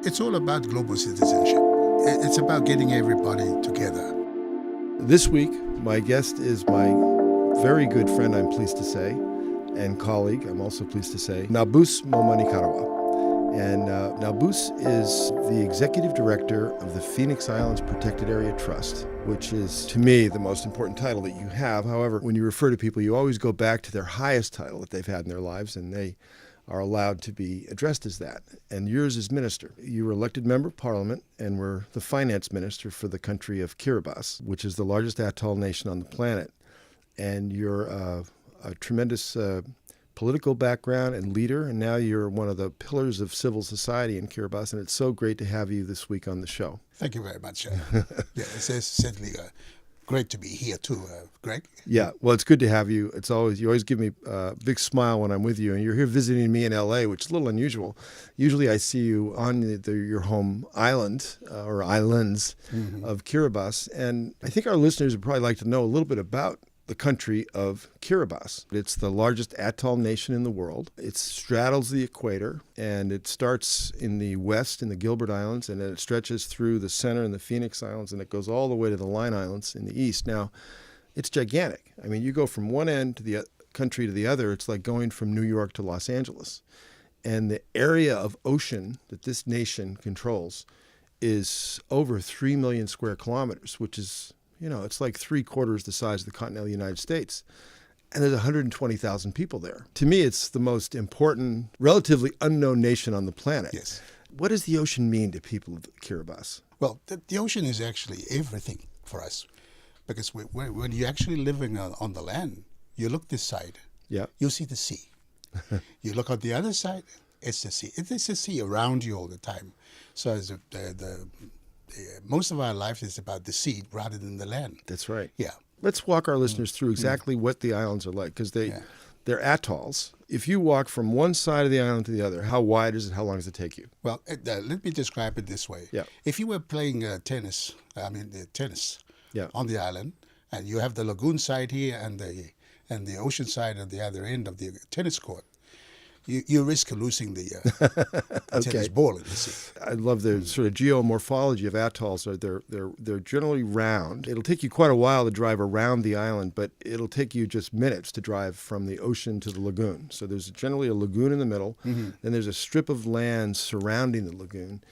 It's all about global citizenship. It's about getting everybody together. This week, my guest is my very good friend, I'm pleased to say, and colleague, I'm also pleased to say, Nabuti Mwemwenikarawa. And Nabuti is the executive director of the Phoenix Islands Protected Area Trust, which is, to me, the most important title that you have. However, when you refer to people, you always go back to their highest title that they've had in their lives, and they are allowed to be addressed as that. And yours is minister. You were elected member of parliament and were the finance minister for the country of Kiribati, which is the largest atoll nation on the planet. And you're a tremendous political background and leader, and now you're one of the pillars of civil society in Kiribati, and it's so great to have you this week on the show. Thank you very much. It's certainly great to be here too, Greg. Yeah, well, it's good to have you. You always give me a big smile when I'm with you, and you're here visiting me in LA, which is a little unusual. Usually I see you on your home island or islands of Kiribati, and I think our listeners would probably like to know a little bit about the country of Kiribati. It's the largest atoll nation in the world. It straddles the equator, and it starts in the west in the Gilbert Islands, and then it stretches through the center in the Phoenix Islands, and it goes all the way to the Line Islands in the east. Now, it's gigantic. I mean, you go from one end to the country to the other, it's like going from New York to Los Angeles. And the area of ocean that this nation controls is over 3 million square kilometers, which is, it's like 3/4 the size of the continental United States. And there's 120,000 people there. To me, it's the most important, relatively unknown nation on the planet. Yes. What does the ocean mean to people of Kiribati? Well, the ocean is actually everything for us. Because when you're actually living on the land, you look this side, you'll see the sea. You look on the other side, it's the sea. It's the sea around you all the time. So most of our life is about the sea rather than the land. That's right. Yeah. Let's walk our listeners through exactly what the islands are like, because they're atolls. If you walk from one side of the island to the other, how wide is it? How long does it take you? Well, let me describe it this way. Yeah. If you were playing tennis on the island, and you have the lagoon side here and the ocean side at the other end of the tennis court, you risk losing the tennis ball in the sea. I love the sort of geomorphology of atolls. They're generally round. It'll take you quite a while to drive around the island, but it'll take you just minutes to drive from the ocean to the lagoon. So there's generally a lagoon in the middle, then there's a strip of land surrounding the lagoon.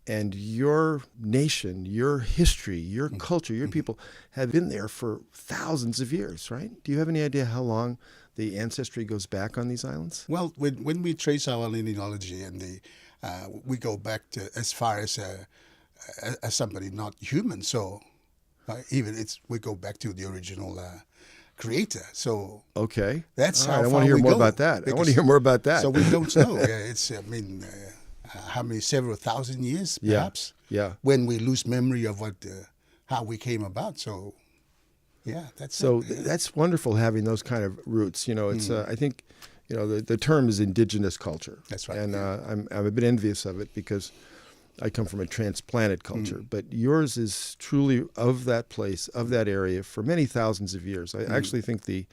And your nation, your history, your culture, your people have been there for thousands of years, right? Do you have any idea how long the ancestry goes back on these islands? Well, when we trace our lineage and we go back to as far as somebody not human, so we go back to the original creator. So that's how I far want to hear we more go, about that. I want to hear more about that. So we don't know. How many, several thousand years, perhaps? Yeah. When we lose memory of how we came about. So, that's wonderful having those kind of roots. It's I think, the term is indigenous culture. That's right. And I'm a bit envious of it because I come from a transplanted culture, but yours is truly of that place, of that area for many thousands of years. I actually think the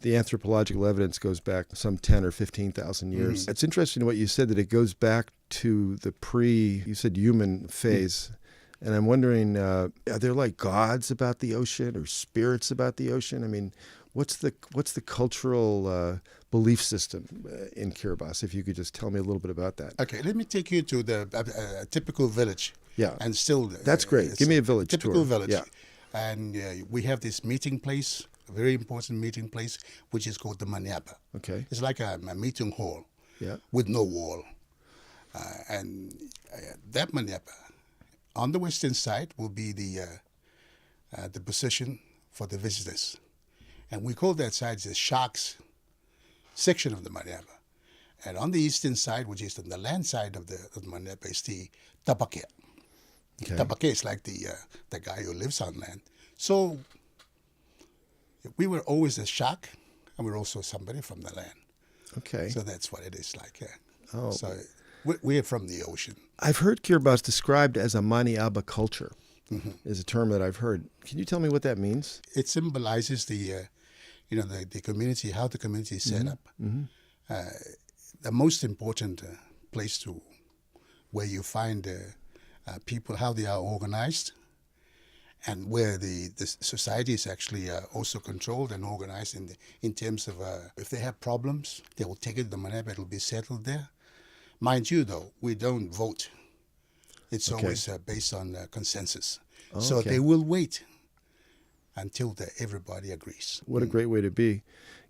anthropological evidence goes back some 10 or 15,000 years. It's interesting what you said, that it goes back to the you said human phase. And I'm wondering, are there like gods about the ocean or spirits about the ocean? I mean, what's the cultural belief system in Kiribati? If you could just tell me a little bit about that. Okay, let me take you to the typical village. Yeah. And still... That's great. Give me a village tour. Typical village. Yeah. And we have this meeting place, a very important meeting place, which is called the maneaba. Okay. It's like a meeting hall with no wall. And that maneaba, on the western side, will be the position for the visitors. And we call that side the sharks section of the maneaba. And on the eastern side, which is on the land side of the maneaba, is the tapake. Okay. Tapake is like the guy who lives on land. So we were always a shark, and we're also somebody from the land. Okay. So that's what it is like. Yeah. Oh. So we're from the ocean. I've heard Kiribati described as a maneaba culture. Is a term that I've heard. Can you tell me what that means? It symbolizes the community, how the community is set up. The most important place to where you find people, how they are organized, and where the society is actually also controlled and organized in terms of if they have problems, they will take it to the maneaba, it will be settled there. Mind you, though, we don't vote. It's always based on consensus. So they will wait until everybody agrees. What a great way to be.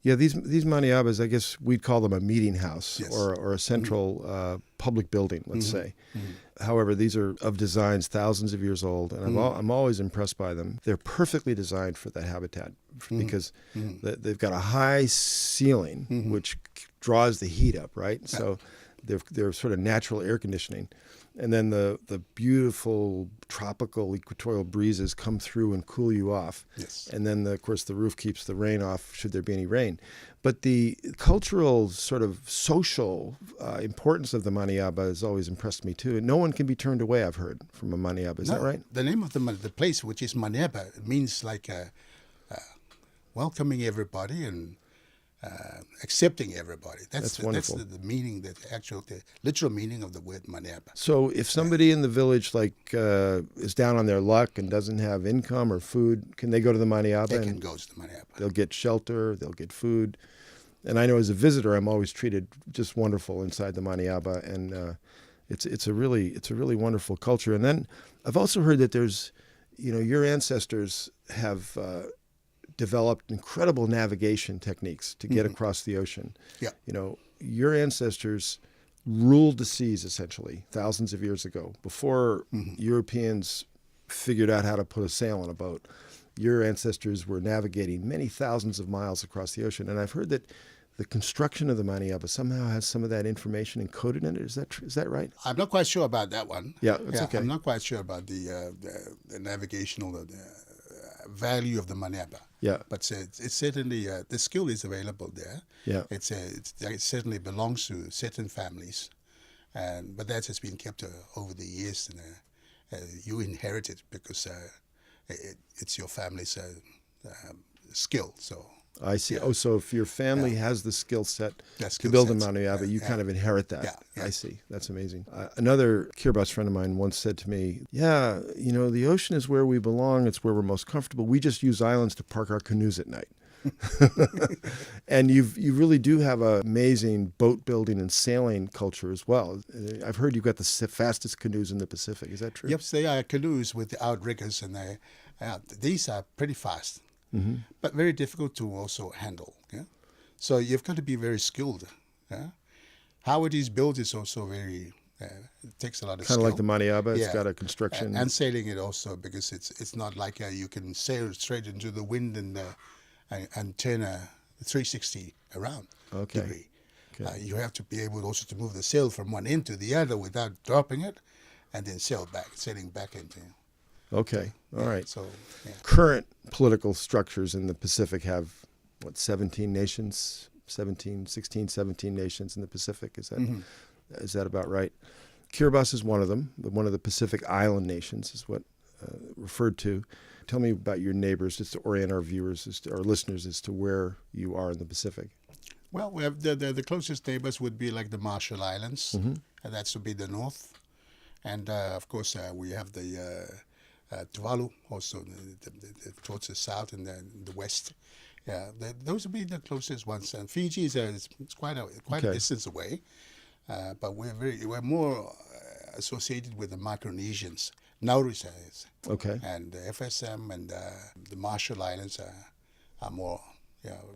Yeah, these maneabas, I guess we'd call them a meeting house or a central public building, let's say. However, these are of designs thousands of years old, and I'm always impressed by them. They're perfectly designed for that habitat because they've got a high ceiling, which draws the heat up, right? So they're sort of natural air conditioning. And then the beautiful tropical equatorial breezes come through and cool you off. Yes. And then, of course, the roof keeps the rain off should there be any rain. But the cultural sort of social importance of the maneaba has always impressed me, too. And no one can be turned away, I've heard, from a maneaba. Is that right? The name of the place, which is maneaba, means like welcoming everybody and accepting everybody. That's wonderful. That's the meaning, the literal meaning of the word maneaba. So if somebody in the village is down on their luck and doesn't have income or food, can they go to the maneaba? They can go to the maneaba. They'll get shelter, they'll get food. And I know as a visitor, I'm always treated just wonderful inside the maneaba, and it's a really wonderful culture. And then I've also heard that there's, your ancestors have developed incredible navigation techniques to get across the ocean. Yeah. Your ancestors ruled the seas essentially thousands of years ago before Europeans figured out how to put a sail on a boat. Your ancestors were navigating many thousands of miles across the ocean, and I've heard that the construction of the maneaba somehow has some of that information encoded in it. Is that right? I'm not quite sure about that one. Yeah, it's okay. I'm not quite sure about the navigational value of the maneaba. Yeah. But it's certainly the skill is available there. Yeah. It certainly belongs to certain families, but that has been kept over the years, and you inherit it because it's your family's skill. So I see. Oh, so if your family has the skill set to build a maneaba, you kind of inherit that. Yeah. I see. That's amazing. Another Kiribati friend of mine once said to me, the ocean is where we belong. It's where we're most comfortable. We just use islands to park our canoes at night. And you really do have an amazing boat building and sailing culture as well. I've heard you've got the fastest canoes in the Pacific. Is that true? Yep, they are canoes with the outriggers, and these are pretty fast. But very difficult to also handle. Yeah? So you've got to be very skilled. Yeah? How it is built is also very, it takes a lot of skill. Kind of like the maneaba, it's got a construction. And sailing it also, because it's not like you can sail straight into the wind and turn a 360 around degree. Okay. You have to be able also to move the sail from one end to the other without dropping it, and then sailing back into. Okay, all right. So, current political structures in the Pacific have, 17 nations? 16, 17 nations in the Pacific. Is that about right? Kiribati is one of them. One of the Pacific Island nations is what referred to. Tell me about your neighbors, just to orient our viewers, our listeners, as to where you are in the Pacific. Well, we have the closest neighbors would be like the Marshall Islands, and that would be the north. And, of course, we have the Tuvalu, also towards the south and the west. Yeah, those would be the closest ones. And Fiji is quite a distance away, but we're more associated with the Micronesians. Nauru is. Okay. And the FSM and the Marshall Islands are more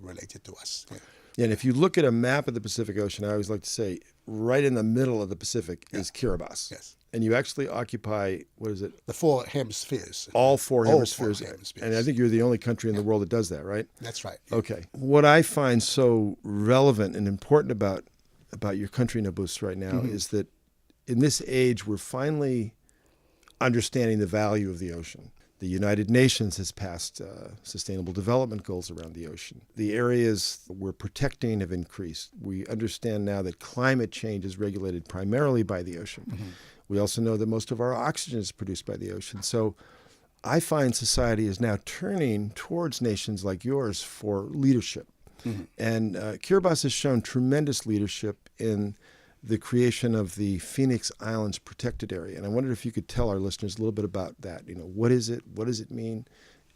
related to us. Yeah. Yeah, and if you look at a map of the Pacific Ocean, I always like to say, right in the middle of the Pacific is Kiribati. Yes. And you actually occupy, what is it? The 4 hemispheres. All four hemispheres. 4 hemispheres. And I think you're the only country in the world that does that, right? That's right. Yeah. Okay. What I find so relevant and important about your country, Nabuti, right now is that in this age, we're finally understanding the value of the ocean. The United Nations has passed sustainable development goals around the ocean. The areas we're protecting have increased. We understand now that climate change is regulated primarily by the ocean. We also know that most of our oxygen is produced by the ocean. So I find society is now turning towards nations like yours for leadership. And Kiribati has shown tremendous leadership in the creation of the Phoenix Islands Protected Area. And I wondered if you could tell our listeners a little bit about that. What is it? What does it mean?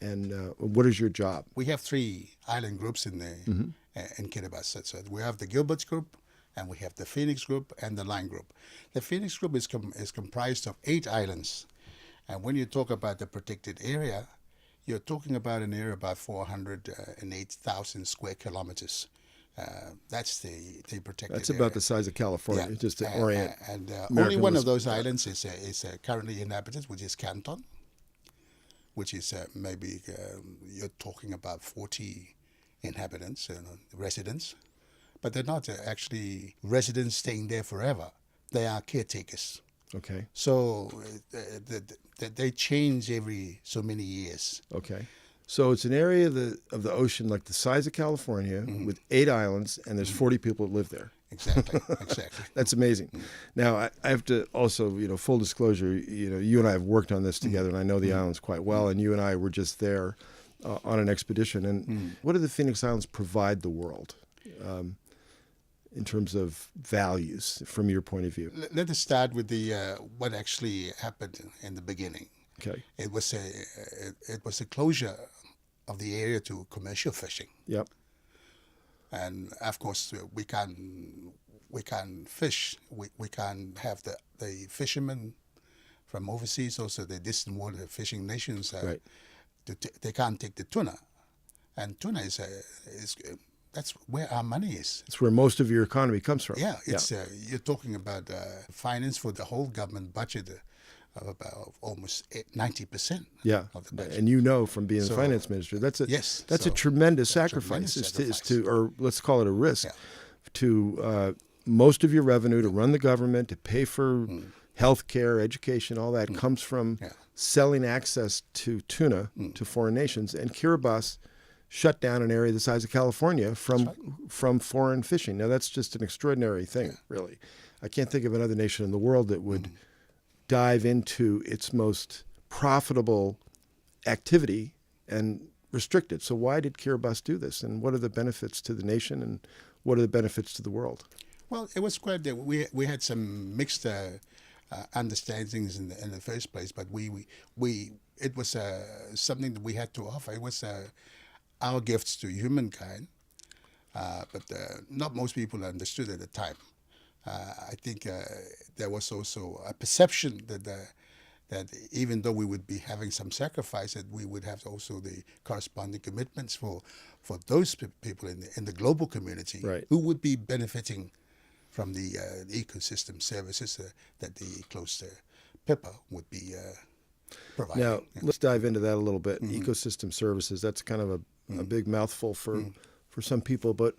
And what is your job? We have 3 island groups in Kiribati. So we have the Gilbert's group, and we have the Phoenix group and the Line group. The Phoenix group is comprised of 8 islands. And when you talk about the protected area, you're talking about an area about 408,000 square kilometers. That's the protected That's about area. the size of California, just to orient. And only one of those islands is currently inhabited, which is Canton, which is maybe you're talking about 40 inhabitants, residents. But they're not actually residents staying there forever. They are caretakers. Okay. So they change every so many years. Okay. So it's an area of the ocean like the size of California with 8 islands, and there's 40 people that live there. Exactly. That's amazing. Now, I have to also, full disclosure, you and I have worked on this together, and I know the islands quite well, and you and I were just there on an expedition. And what do the Phoenix Islands provide the world in terms of values from your point of view? Let us start with what actually happened in the beginning. Okay. It was a closure of the area to commercial fishing. Yep. And of course we can't fish. We can't have the fishermen from overseas, also the distant water fishing nations. Right. They can't take the tuna, and tuna is that's where our money is. It's where most of your economy comes from. Yeah, it's you're talking about finance for the whole government budget of about almost 90%. Yeah, of the budget. And from being the finance minister, that's a tremendous sacrifice. Is to, or let's call it a risk, to most of your revenue to run the government, to pay for health care, education, all that comes from selling access to tuna to foreign nations. And Kiribati shut down an area the size of California from foreign fishing. Now, that's just an extraordinary thing, really. I can't think of another nation in the world that would dive into its most profitable activity and restrict it. So why did Kiribati do this? And what are the benefits to the nation, and what are the benefits to the world? Well, it was quite, we had some mixed understandings in the first place, but it was something that we had to offer. It was our gifts to humankind, but not most people understood at the time. I think there was also a perception that even though we would be having some sacrifice, that we would have also the corresponding commitments for those people in the global community who would be benefiting from the ecosystem services that the close PIPA would be providing. Now, let's dive into that a little bit. Ecosystem services, that's kind of a big mouthful for some people, but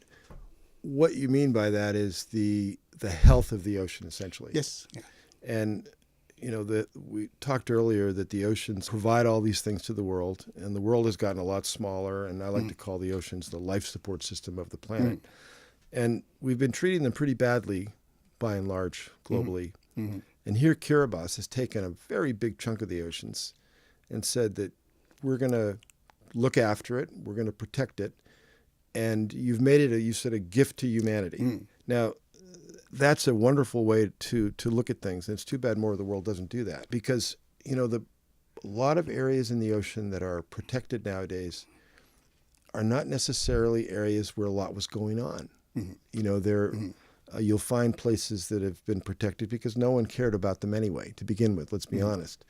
what you mean by that is the health of the ocean, essentially. Yes. Yeah. And we talked earlier that the oceans provide all these things to the world, and the world has gotten a lot smaller, and I like to call the oceans the life support system of the planet. And we've been treating them pretty badly, by and large, globally. And here Kiribati has taken a very big chunk of the oceans and said that we're going to look after it, we're going to protect it, and you've made it, you said, a gift to humanity. Now, that's a wonderful way to look at things. And it's too bad more of the world doesn't do that, because, a lot of areas in the ocean that are protected nowadays are not necessarily areas where a lot was going on. You'll find places that have been protected because no one cared about them anyway, to begin with, let's be honest.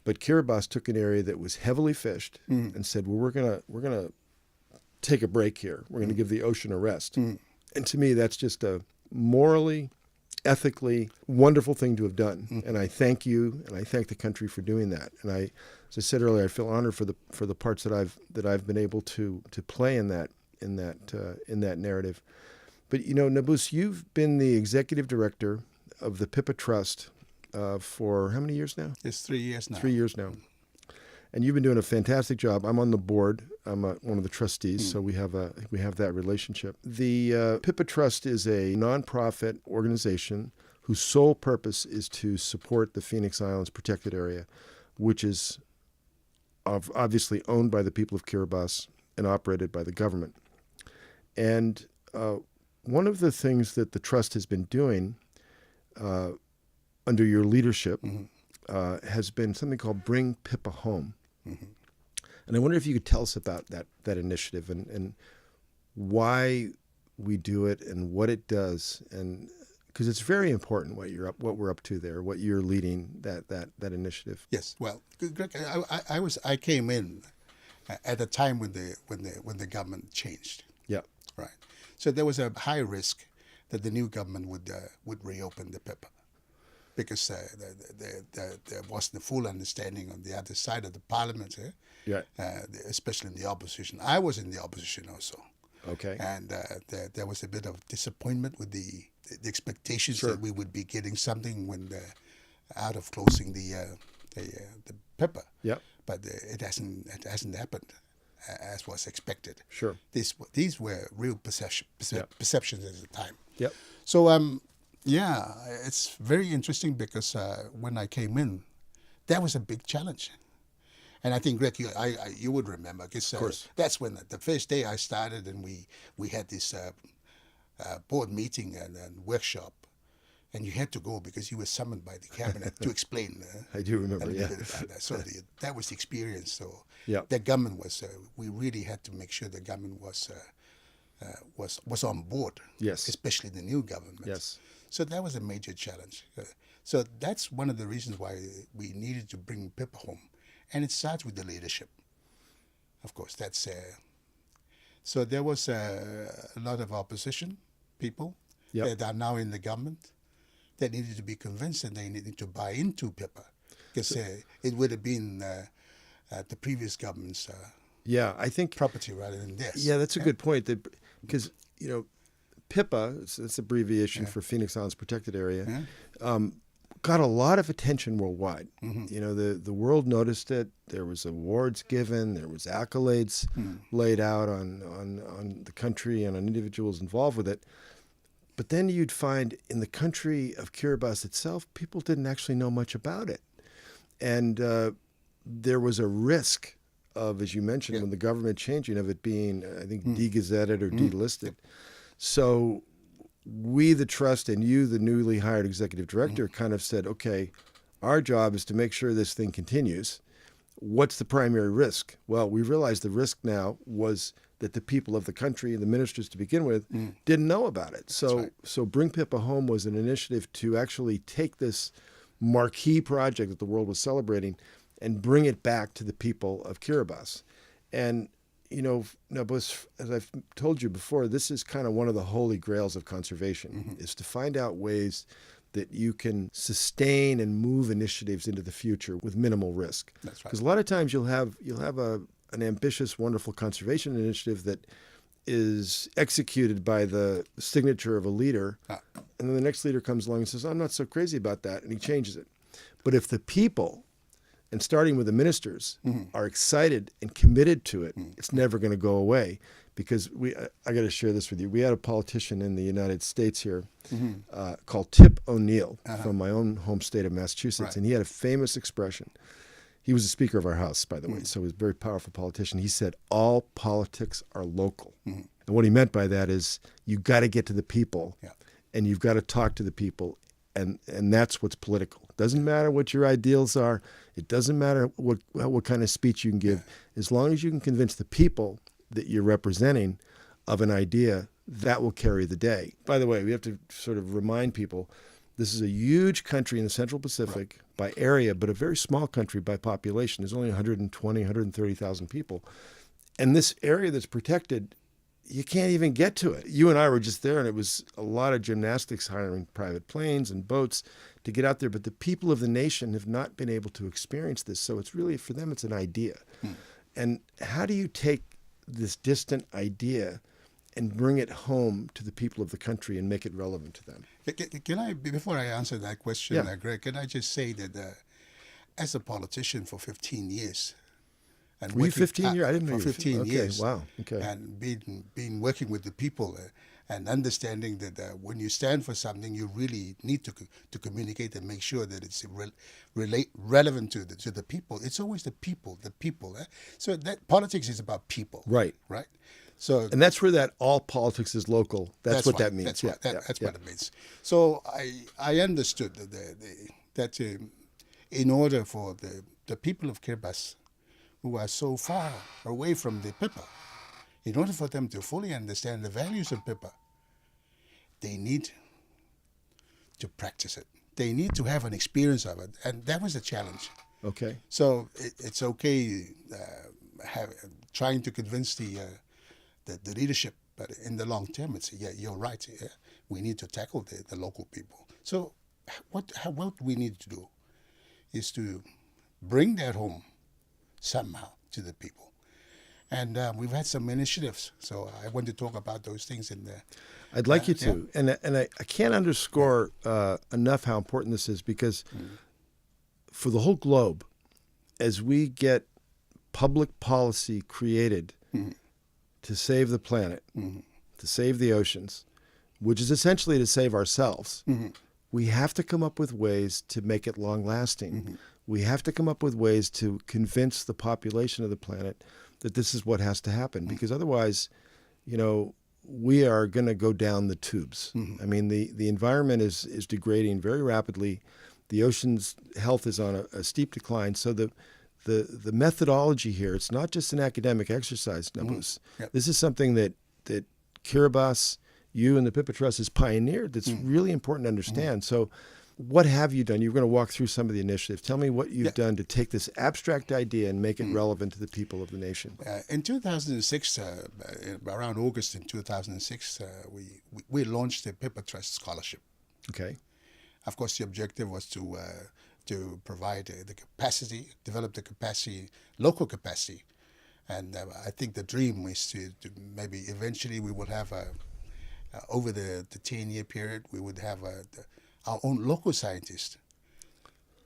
But Kiribati took an area that was heavily fished and said, well, we're gonna take a break here. We're going to give the ocean a rest. And to me, that's just a morally, ethically wonderful thing to have done. And I thank you, and I thank the country for doing that. And as I said earlier, I feel honored for the parts that I've been able to play in that narrative. But Nabus, you've been the executive director of the PIPA Trust for how many years now? It's 3 years now. 3 years now. And you've been doing a fantastic job. I'm on the board. I'm one of the trustees, so we have that relationship. The PIPA Trust is a nonprofit organization whose sole purpose is to support the Phoenix Islands Protected Area, which is obviously owned by the people of Kiribati and operated by the government. And one of the things that the trust has been doing under your leadership has been something called Bring PIPA Home. And I wonder if you could tell us about that initiative and why we do it and what it does, and because it's very important what we're up to there, what you're leading that initiative. Yes, well, Greg, I came in at a time when the government changed. Yeah, right. So there was a high risk that the new government would reopen the PIPA, because there wasn't a full understanding on the other side of the parliament, especially in the opposition. I was in the opposition also. Okay. And there was a bit of disappointment with the expectations that we would be getting something when out of closing the PIPA. Yeah. But it hasn't happened as was expected. Sure. These were real perceptions at the time. Yep. So it's very interesting because when I came in, that was a big challenge. And I think, Greg, you would remember, because that's when the first day I started, and we had this board meeting and workshop, and you had to go because you were summoned by the cabinet to explain. I do remember, a little bit about that. So that was the experience. So yeah, the government was. We really had to make sure the government was on board. Yes, especially the new government. Yes. So that was a major challenge. So that's one of the reasons why we needed to bring PIPA home. And it starts with the leadership. Of course, that's... so there was a lot of opposition people that are now in the government that needed to be convinced, and they needed to buy into PIPA, because it would have been the previous government's I think property rather than theirs. Yeah, that's a good point. Because, PIPA, it's abbreviation for Phoenix Islands Protected Area, got a lot of attention worldwide. The world noticed it. There was awards given. There was accolades laid out on the country and on individuals involved with it. But then you'd find in the country of Kiribati itself, people didn't actually know much about it. And there was a risk of, as you mentioned, when the government changing, of it being, I think, de-gazetted or delisted. So we, the trust, and you, the newly hired executive director, kind of said, okay, our job is to make sure this thing continues. What's the primary risk? Well, we realized the risk now was that the people of the country and the ministers to begin with didn't know about it. So Bring PIPA Home was an initiative to actually take this marquee project that the world was celebrating and bring it back to the people of Kiribati. And Nabus, as I've told you before, this is kind of one of the holy grails of conservation, is to find out ways that you can sustain and move initiatives into the future with minimal risk. That's right. Because a lot of times you'll have an ambitious, wonderful conservation initiative that is executed by the signature of a leader, and then the next leader comes along and says, I'm not so crazy about that, and he changes it. But if the people, and starting with the ministers, are excited and committed to it, it's never going to go away. Because I got to share this with you. We had a politician in the United States here called Tip O'Neill from my own home state of Massachusetts, and he had a famous expression. He was the Speaker of our House, by the way, so he was a very powerful politician. He said, all politics are local. And what he meant by that is you got to get to the people, and you've got to talk to the people, and that's what's political. It doesn't matter what your ideals are. It doesn't matter what kind of speech you can give. As long as you can convince the people that you're representing of an idea, that will carry the day. By the way, we have to sort of remind people, this is a huge country in the Central Pacific by area, but a very small country by population. There's only 120, 130,000 people. And this area that's protected, you can't even get to it. You and I were just there, and it was a lot of gymnastics, hiring private planes and boats to get out there. But the people of the nation have not been able to experience this. So it's really, for them, it's an idea. And how do you take this distant idea and bring it home to the people of the country and make it relevant to them? Can I, before I answer that question, Greg, can I just say that as a politician for 15 years, and were you 15 years? I didn't know for 15 years. Wow. Okay. And being working with the people and understanding that when you stand for something, you really need to communicate and make sure that it's relevant to the people. It's always the people. So that politics is about people. Right. Right. And that's where that all politics is local. That's what that means. That's what it means. So I understood that in order for the people of Kiribati, who are so far away from the PIPA, in order for them to fully understand the values of PIPA, they need to practice it. They need to have an experience of it, and that was a challenge. Okay. So it's okay trying to convince the leadership, but in the long term, it's you're right. Yeah, we need to tackle the local people. So what we need to do is to bring that home somehow to the people. And we've had some initiatives, so I want to talk about those things in there. I'd like you to, and I can't underscore enough how important this is, because for the whole globe, as we get public policy created to save the planet, to save the oceans, which is essentially to save ourselves, we have to come up with ways to make it long-lasting. We have to come up with ways to convince the population of the planet that this is what has to happen, because otherwise, we are going to go down the tubes. I mean, the environment is degrading very rapidly. The ocean's health is on a steep decline. So the methodology here, it's not just an academic exercise, Nabus. Yep. This is something that Kiribati, you and the PIPA Trust has pioneered that's really important to understand. So what have you done? You're going to walk through some of the initiatives. Tell me what you've done to take this abstract idea and make it relevant to the people of the nation. In 2006, around August in 2006, we launched the PIPA Trust Scholarship. Okay. Of course, the objective was to provide the capacity, develop the capacity, local capacity. And I think the dream is to maybe eventually we will have over the 10-year period, we would have our own local scientists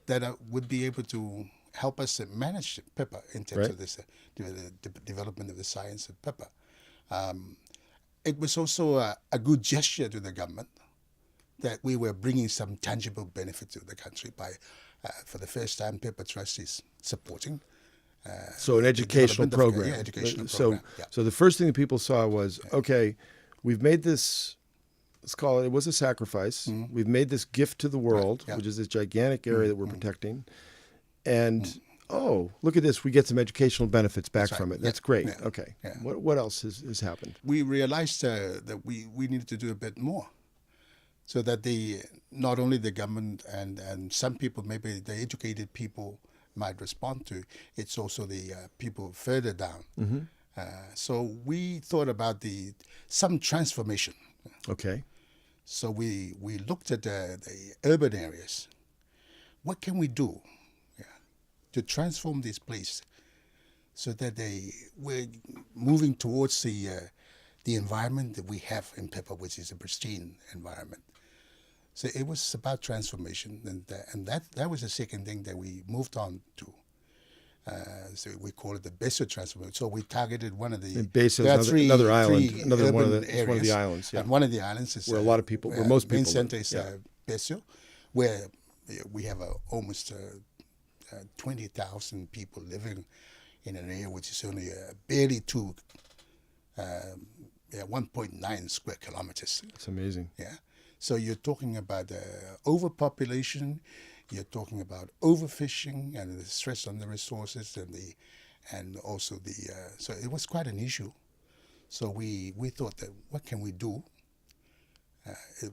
that would be able to help us manage PIPA in terms of this the development of the science of PIPA. It was also a good gesture to the government that we were bringing some tangible benefit to the country by, for the first time, PIPA Trust is supporting. So an educational program. Educational so program. So the first thing that people saw was, okay, we've made this, let's call it was a sacrifice. We've made this gift to the world, which is this gigantic area that we're protecting. And, oh, look at this. We get some educational benefits back from it. That's great. Yeah. Okay. Yeah. What else has happened? We realized that we needed to do a bit more, so that not only the government and some people, maybe the educated people might respond to, it's also the people further down. So we thought about some transformation. Okay. So we looked at the urban areas. What can we do to transform this place so that we're moving towards the environment that we have in PIPA, which is a pristine environment. So it was about transformation, and that was the second thing that we moved on to. So we call it the Beso transformation. So we targeted one of the another island, one of the islands. Yeah. And one of the islands is where a lot of people, where most people. Main center is Beso, where we have almost 20,000 people living in an area which is only barely 1.9 square kilometers. It's amazing. Yeah. So you're talking about overpopulation, you're talking about overfishing and the stress on the resources and also so it was quite an issue. So we thought that what can we do?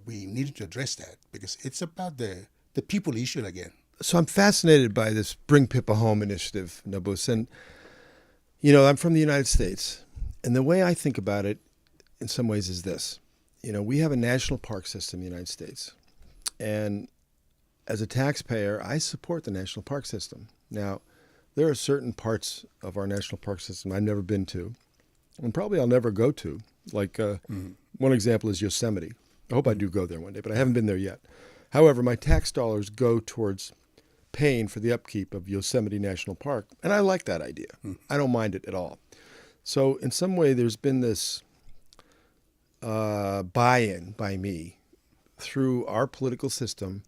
We needed to address that because it's about the people issue again. So I'm fascinated by this Bring PIPA Home initiative, Nabus. And, I'm from the United States. And the way I think about it in some ways is this. We have a national park system in the United States. And as a taxpayer, I support the national park system. Now, there are certain parts of our national park system I've never been to, and probably I'll never go to. Like one example is Yosemite. I hope I do go there one day, but I haven't been there yet. However, my tax dollars go towards paying for the upkeep of Yosemite National Park, and I like that idea. I don't mind it at all. So in some way, there's been this buy-in by me through our political system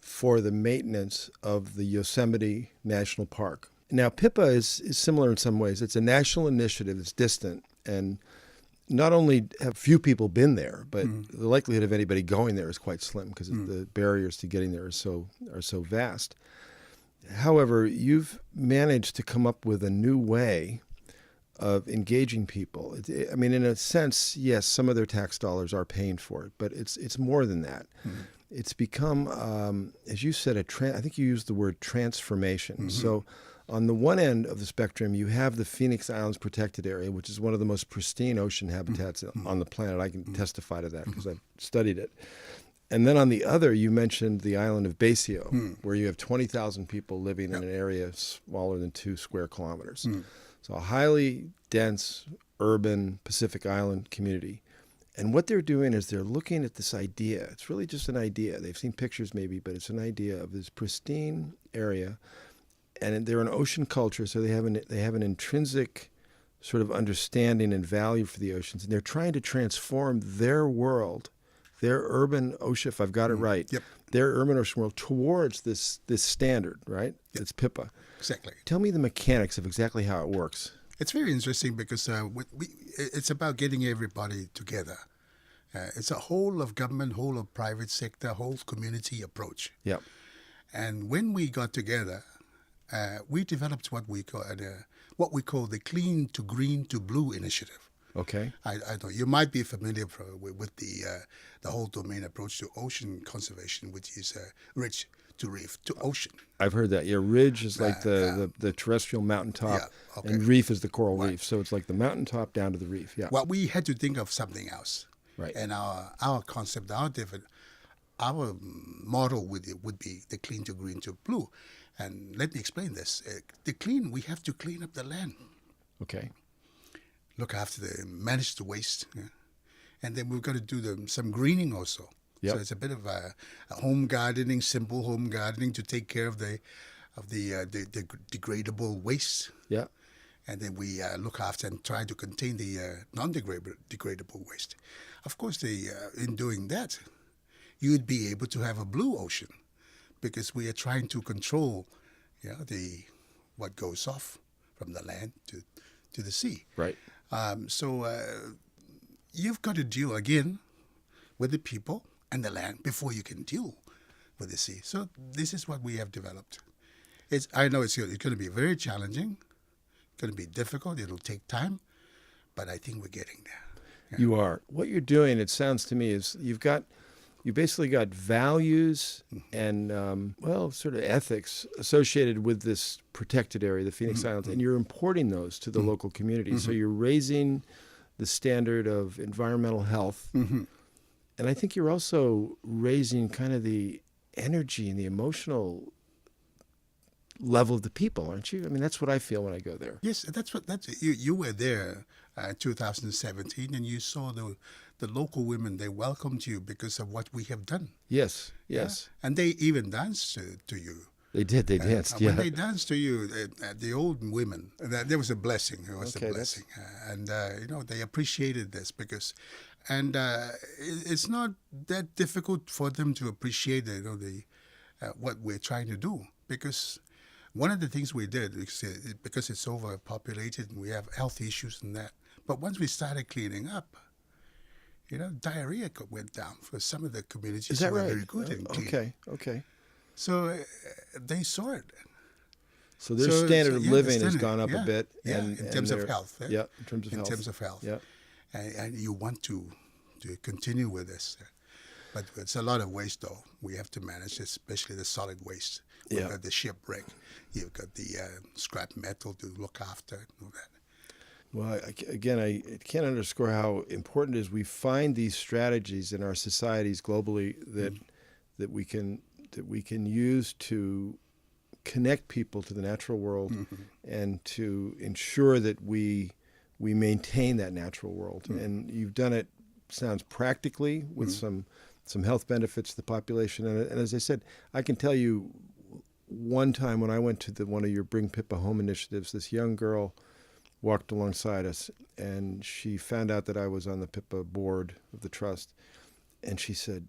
for the maintenance of the Yosemite National Park. Now, PIPA is similar in some ways. It's a national initiative that's distant, and not only have few people been there, but the likelihood of anybody going there is quite slim because the barriers to getting there are so vast. However, you've managed to come up with a new way of engaging people. I mean, in a sense, yes, some of their tax dollars are paying for it, but it's more than that. It's become, as you said, I think you used the word transformation. So on the one end of the spectrum, you have the Phoenix Islands Protected Area, which is one of the most pristine ocean habitats on the planet. I can testify to that because I've studied it. And then on the other, you mentioned the island of Basio, where you have 20,000 people living in an area smaller than 2 square kilometers. So a highly dense, urban Pacific Island community. And what they're doing is they're looking at this idea. It's really just an idea. They've seen pictures maybe, but it's an idea of this pristine area. And they're an ocean culture, so they have an intrinsic sort of understanding and value for the oceans. And they're trying to transform their world, their urban ocean, if I've got it right, their urban ocean world towards this standard, right? It's PIPA. Exactly. Tell me the mechanics of exactly how it works. It's very interesting because it's about getting everybody together. It's a whole of government, whole of private sector, whole community approach. Yeah. And when we got together, we developed what we call the Clean to Green to Blue initiative. Okay. I know you might be familiar with the whole domain approach to ocean conservation, which is ridge to reef to ocean. I've heard that. Yeah, ridge is like the terrestrial mountaintop, and reef is the coral reef. So it's like the mountaintop down to the reef. Yeah. Well, we had to think of something else. Right. And our concept, our model would be the clean to green to blue. And let me explain this. We have to clean up the land. Okay. Look after manage the waste. Yeah. And then we've got to do some greening also. Yep. So it's a bit of a home gardening, simple home gardening to take care of the degradable waste. Yeah. And then we look after and try to contain the non-degradable waste. Of course, in doing that, you'd be able to have a blue ocean because we are trying to control what goes off from the land to the sea. Right. So you've got to deal again with the people and the land before you can deal with the sea. So this is what we have developed. I know it's going to be very challenging, going to be difficult. It'll take time, but I think we're getting there. Yeah. You are. What you're doing, it sounds to me, is you basically got values and sort of ethics associated with this protected area, the Phoenix Islands, and you're importing those to the local community. So you're raising the standard of environmental health. And I think you're also raising kind of the energy and the emotional level of the people, aren't you? I mean, that's what I feel when I go there. Yes, you were there in 2017, and you saw the local women. They welcomed you because of what we have done. Yes. Yeah? And they even danced to you. They did. They danced. When they danced to you, the old women, there was a blessing. It was a blessing, and they appreciated this because, and it's not that difficult for them to appreciate what we're trying to do because. One of the things we did, because it's overpopulated and we have health issues and that, but once we started cleaning up, diarrhea went down for some of the communities. Is that right? Very good in cleaning. Okay. So they saw it. So their standard of living has gone up a bit. Yeah, in terms of health. Yeah, in terms of health. Yeah. And you want to continue with this. But it's a lot of waste, though. We have to manage, especially the solid waste. You've got the shipwreck. You've got the scrap metal to look after and all that. Well, I can't underscore how important it is we find these strategies in our societies globally that we can use to connect people to the natural world and to ensure that we maintain that natural world. And you've done it, sounds practically, with some health benefits to the population. And as I said, I can tell you one time when I went to one of your Bring PIPA home initiatives, this young girl walked alongside us and she found out that I was on the PIPA board of the trust. And she said,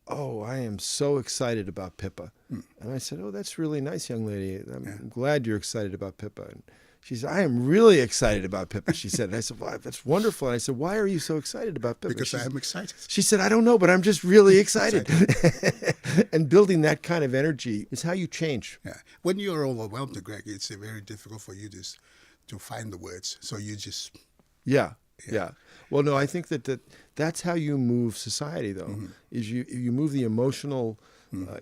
I am so excited about PIPA. And I said, oh, that's really nice, young lady. I'm glad you're excited about PIPA. And She said, I am really excited about PIPA, she said. And I said, well, that's wonderful. And I said, why are you so excited about PIPA? Because I am excited. She said, I don't know, but I'm just really excited. And building that kind of energy is how you change. Yeah. When you're overwhelmed, Greg, it's very difficult for you to find the words. So you just... Yeah. Well, no, I think that's how you move society, though, is you move the emotional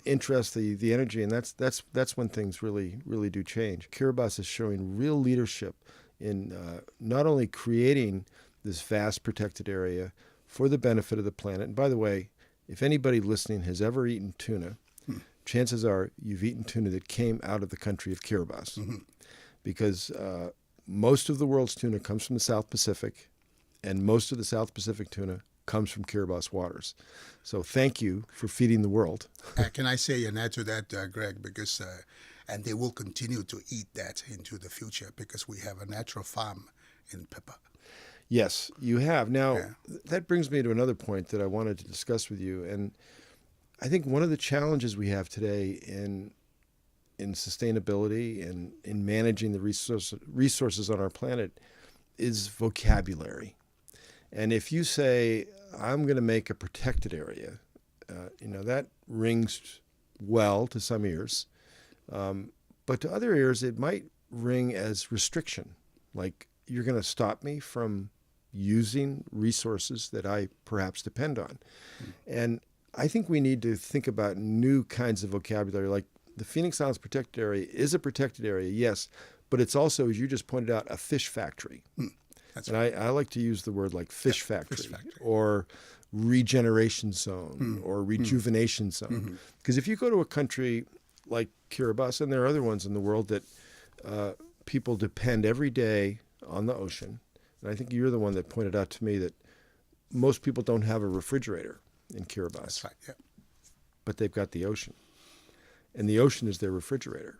interest, the energy, and that's when things really do change. Kiribati is showing real leadership in not only creating this vast protected area for the benefit of the planet. And by the way, if anybody listening has ever eaten tuna, chances are you've eaten tuna that came out of the country of Kiribati, because most of the world's tuna comes from the South Pacific, and most of the South Pacific tuna comes from Kiribati waters. So thank you for feeding the world. Can I say and add to that, Greg, because and they will continue to eat that into the future because we have a natural farm in PIPA. Yes, you have. Now, that brings me to another point that I wanted to discuss with you. And I think one of the challenges we have today in sustainability and in managing the resources on our planet is vocabulary. And if you say, I'm going to make a protected area, that rings well to some ears. But to other ears, it might ring as restriction. Like, you're going to stop me from using resources that I perhaps depend on. And I think we need to think about new kinds of vocabulary. Like, the Phoenix Islands protected area is a protected area, yes, but it's also, as you just pointed out, a fish factory. That's and right. I like to use the word like fish factory or regeneration zone or rejuvenation zone. Because if you go to a country like Kiribati, and there are other ones in the world that people depend every day on the ocean, and I think you're the one that pointed out to me that most people don't have a refrigerator in Kiribati. That's right, yeah. But they've got the ocean. And the ocean is their refrigerator.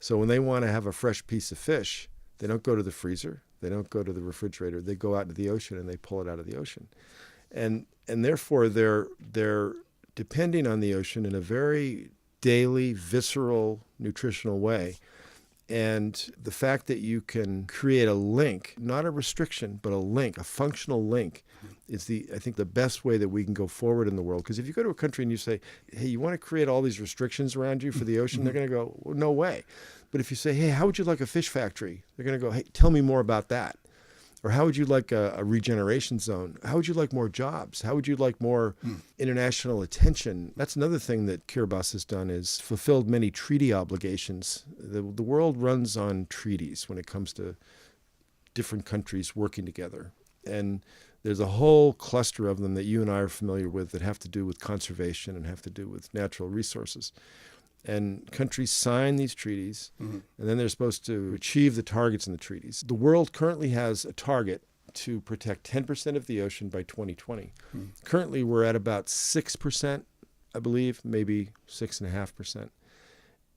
So when they want to have a fresh piece of fish, they don't go to the freezer. They don't go to the refrigerator. They go out to the ocean and they pull it out of the ocean. And therefore, they're depending on the ocean in a very daily, visceral, nutritional way. And the fact that you can create a link, not a restriction, but a link, a functional link, is I think the best way that we can go forward in the world. Because if you go to a country and you say, hey, you want to create all these restrictions around you for the ocean, they're going to go, well, no way. But if you say, hey, how would you like a fish factory? They're going to go, hey, tell me more about that. Or how would you like a regeneration zone? How would you like more jobs? How would you like more international attention? That's another thing that Kiribati has done, is fulfilled many treaty obligations. The world runs on treaties when it comes to different countries working together. And there's a whole cluster of them that you and I are familiar with that have to do with conservation and have to do with natural resources. And countries sign these treaties, and then they're supposed to achieve the targets in the treaties. The world currently has a target to protect 10% of the ocean by 2020. Currently, we're at about 6%, I believe, maybe 6.5%.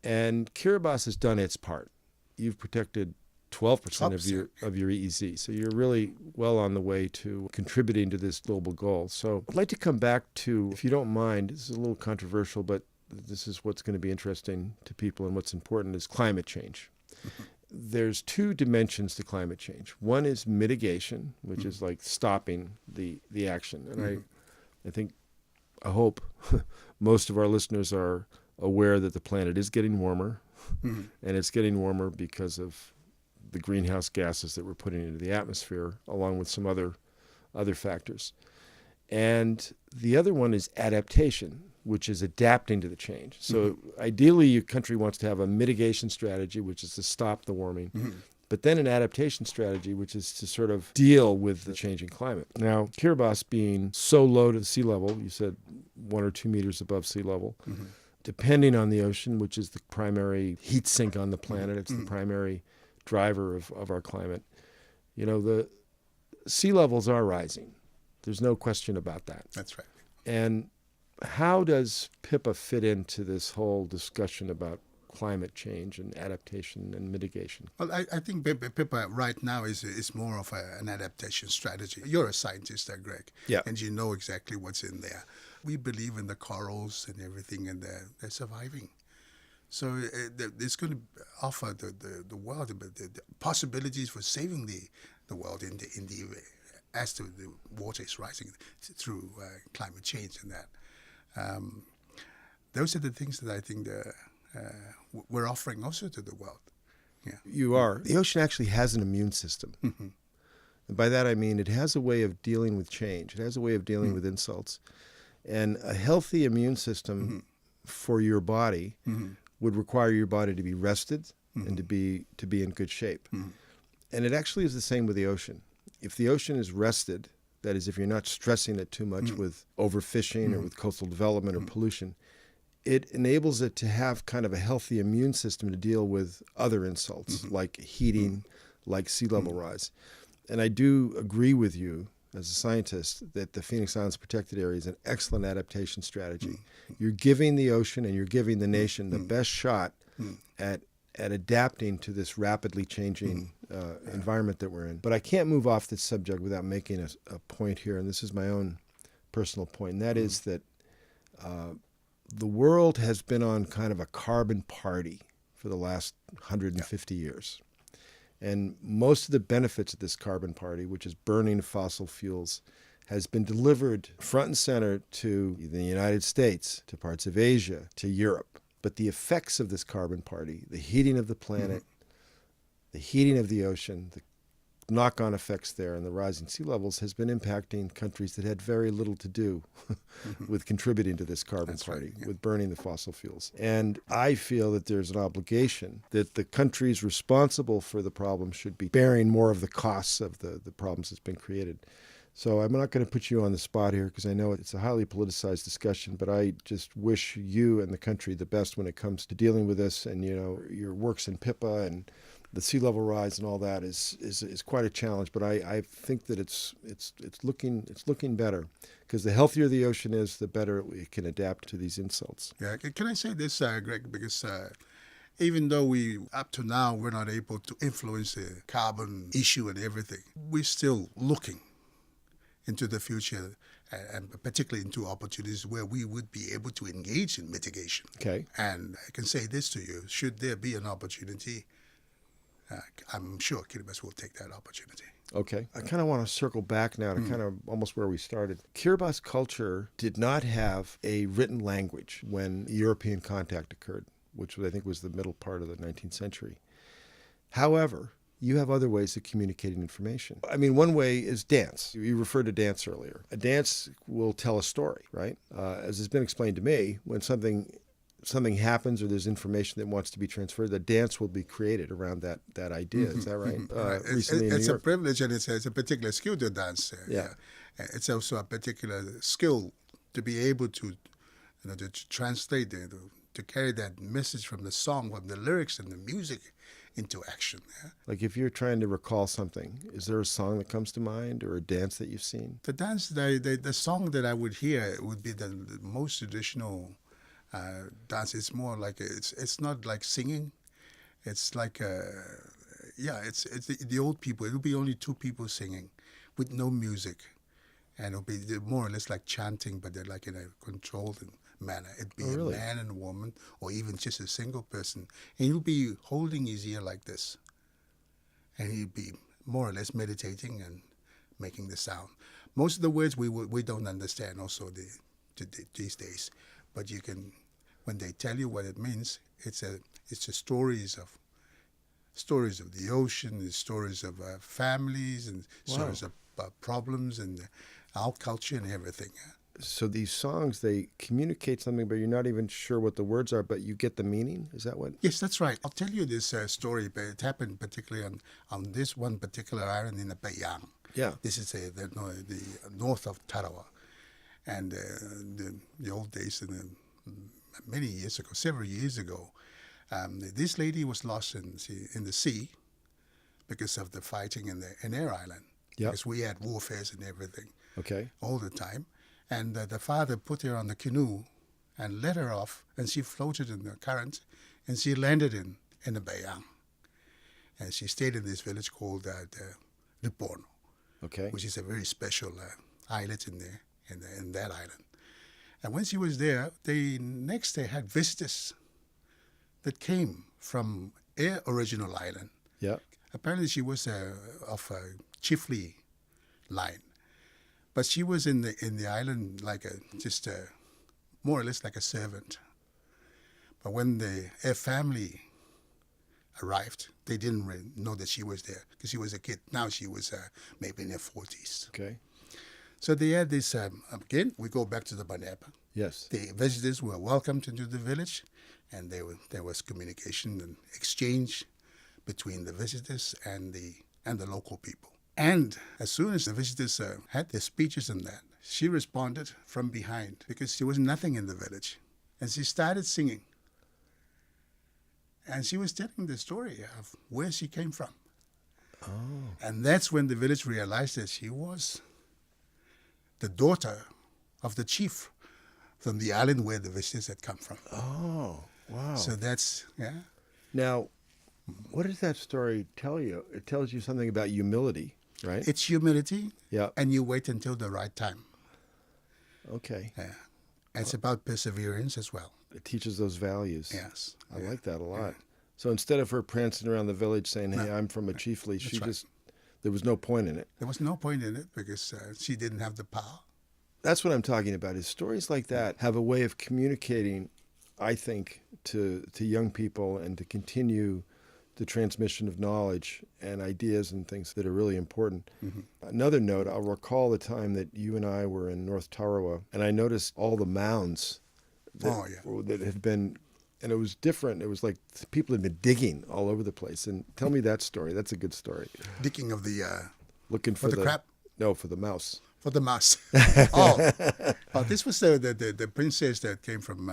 And Kiribati has done its part. You've protected 12% of your EEZ. So you're really well on the way to contributing to this global goal. So I'd like to come back to, if you don't mind, this is a little controversial, but this is what's going to be interesting to people, and what's important is climate change. There's two dimensions to climate change. One is mitigation, which is like stopping the action. And I hope most of our listeners are aware that the planet is getting warmer, and it's getting warmer because of the greenhouse gases that we're putting into the atmosphere, along with some other factors. And the other one is adaptation, which is adapting to the change. So ideally, your country wants to have a mitigation strategy, which is to stop the warming, but then an adaptation strategy, which is to sort of deal with the changing climate. Now, Kiribati being so low to the sea level, you said 1 or 2 meters above sea level, depending on the ocean, which is the primary heat sink on the planet, it's the primary driver of our climate. The sea levels are rising. There's no question about that. That's right. And how does PIPA fit into this whole discussion about climate change and adaptation and mitigation? Well, I think PIPA right now is more of an adaptation strategy. You're a scientist, Greg, and you know exactly what's in there. We believe in the corals and everything, and they're surviving. So it's going to offer the world the possibilities for saving the world in the as the water is rising through climate change and that. Those are the things that I think we're offering also to the world. Yeah. You are. The ocean actually has an immune system. Mm-hmm. And by that I mean it has a way of dealing with change. It has a way of dealing with insults. And a healthy immune system for your body would require your body to be rested and to be in good shape. And it actually is the same with the ocean. If the ocean is rested, that is, if you're not stressing it too much with overfishing or with coastal development or pollution, it enables it to have kind of a healthy immune system to deal with other insults like heating, like sea level rise. And I do agree with you as a scientist that the Phoenix Islands Protected Area is an excellent adaptation strategy. You're giving the ocean and you're giving the nation the best shot at adapting to this rapidly changing environment that we're in. But I can't move off this subject without making a point here, and this is my own personal point, and that is that the world has been on kind of a carbon party for the last 150 years. And most of the benefits of this carbon party, which is burning fossil fuels, has been delivered front and center to the United States, to parts of Asia, to Europe. But the effects of this carbon party, the heating of the planet, the heating of the ocean, the knock-on effects there, and the rising sea levels has been impacting countries that had very little to do with contributing to this carbon party, with burning the fossil fuels. And I feel that there's an obligation that the countries responsible for the problem should be bearing more of the costs of the problems that's been created. So I'm not going to put you on the spot here because I know it's a highly politicized discussion, but I just wish you and the country the best when it comes to dealing with this. And, you know, your works in PIPA and the sea level rise and all that is quite a challenge. But I think that it's looking better because the healthier the ocean is, the better it can adapt to these insults. Yeah. Can I say this, Greg? Because even though up to now, we're not able to influence the carbon issue and everything, we're still looking into the future, and particularly into opportunities where we would be able to engage in mitigation. Okay. And I can say this to you, should there be an opportunity, I'm sure Kiribati will take that opportunity. Okay. I kind of want to circle back now to kind of almost where we started. Kiribati culture did not have a written language when European contact occurred, which I think was the middle part of the 19th century. However, you have other ways of communicating information. I mean, one way is dance. You referred to dance earlier. A dance will tell a story, right? As has been explained to me, when something happens or there's information that wants to be transferred, the dance will be created around that idea. Is that right? It's a privilege, and it's a particular skill to dance. It's also a particular skill to be able to translate, to carry that message from the song, from the lyrics and the music into action. Yeah? Like if you're trying to recall something, is there a song that comes to mind or a dance that you've seen? The dance, the song that I would hear would be the most traditional dance. It's more like it's not like singing. It's like it's the old people. It'll be only two people singing, with no music, and it'll be more or less like chanting, but they're like in a controlled manner. It'd be a man and a woman, or even just a single person, and he'll be holding his ear like this, and he'd be more or less meditating and making the sound. Most of the words we don't understand also these days, but you can, when they tell you what it means, it's the stories of the ocean, the stories of families, and stories of problems and our culture and everything. So these songs, they communicate something, but you're not even sure what the words are, but you get the meaning? Is that what? Yes, that's right. I'll tell you this story, but it happened particularly on this one particular island in the Bayang. Yeah. This is the north of Tarawa. And the old days, many years ago, several years ago, this lady was lost in the sea because of the fighting in their island. Yep. Because we had warfare and everything. Okay. All the time. And the father put her on the canoe and let her off, and she floated in the current, and she landed in the Bayang. And she stayed in this village called Liporno, which is a very special islet in that island. And when she was there, they next day had visitors that came from her original island. Yeah. Apparently she was of a chiefly line. But she was in the island like more or less like a servant. But when her family arrived, they didn't really know that she was there because she was a kid. Now she was maybe in her 40s. Okay. So they had this, again, we go back to the maneaba. Yes. The visitors were welcomed into the village, and there was communication and exchange between the visitors and the local people. And as soon as the visitors had their speeches and that, she responded from behind because there was nothing in the village. And she started singing. And she was telling the story of where she came from. Oh. And that's when the village realized that she was the daughter of the chief from the island where the visitors had come from. Oh, wow. So that's, yeah. Now, what does that story tell you? It tells you something about humility, right? It's humility, Yeah. and you wait until the right time. Okay. Yeah. And it's about perseverance as well. It teaches those values. Yes. I like that a lot. So instead of her prancing around the village saying, hey, I'm from a chiefly, she right. just, there was no point in it. There was no point in it because she didn't have the power. That's what I'm talking about, is stories like that have a way of communicating, I think, to young people and to continue the transmission of knowledge and ideas and things that are really important. Mm-hmm. Another note, I'll recall the time that you and I were in North Tarawa, and I noticed all the mounds that had been, and it was different. It was like people had been digging all over the place. And tell me that story. That's a good story. Digging of the... Looking for the crab? No, for the mouse. For the mouse. This was the princess that came from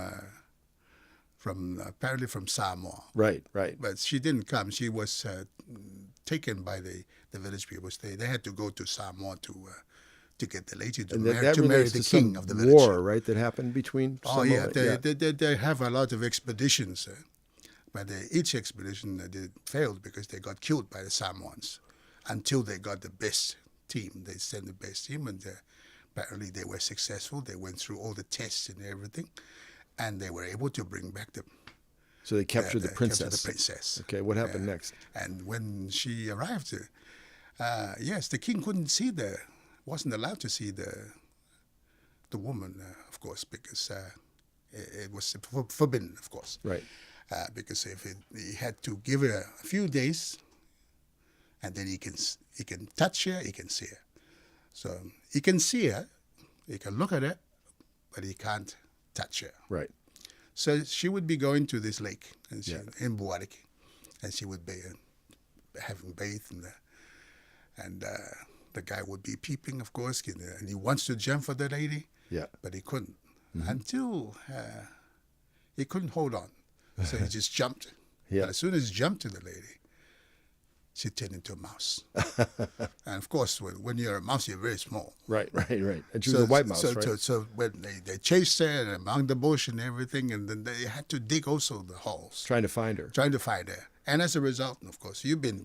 apparently from Samoa. Right, right. But she didn't come. She was taken by the village people. They had to go to Samoa to get the lady to marry the king of the village. War, right, that happened between Samoa? They have a lot of expeditions. But each expedition they failed because they got killed by the Samoans until they got the best team. They sent the best team, and apparently they were successful. They went through all the tests and everything, and they were able to bring back the... So they captured the princess. Captured the princess. Okay, what happened next? And when she arrived, yes, the king wasn't allowed to see the woman, of course, because it was forbidden, of course. Right. Because he had to give her a few days, and then he can touch her, he can see her. So he can see her, he can look at her, but he can't touch her. Right. So she would be going to this lake in Buariki, and she would be having bathed in there. And the guy would be peeping, of course, and he wants to jump for the lady, but he couldn't until he couldn't hold on. So he just jumped. Yeah. But as soon as he jumped to the lady, she turned into a mouse. And of course, when you're a mouse, you're very small. Right. And she was a white mouse, right? So when they chased her among the bush and everything, and then they had to dig also the holes. Trying to find her. And as a result, of course, you've been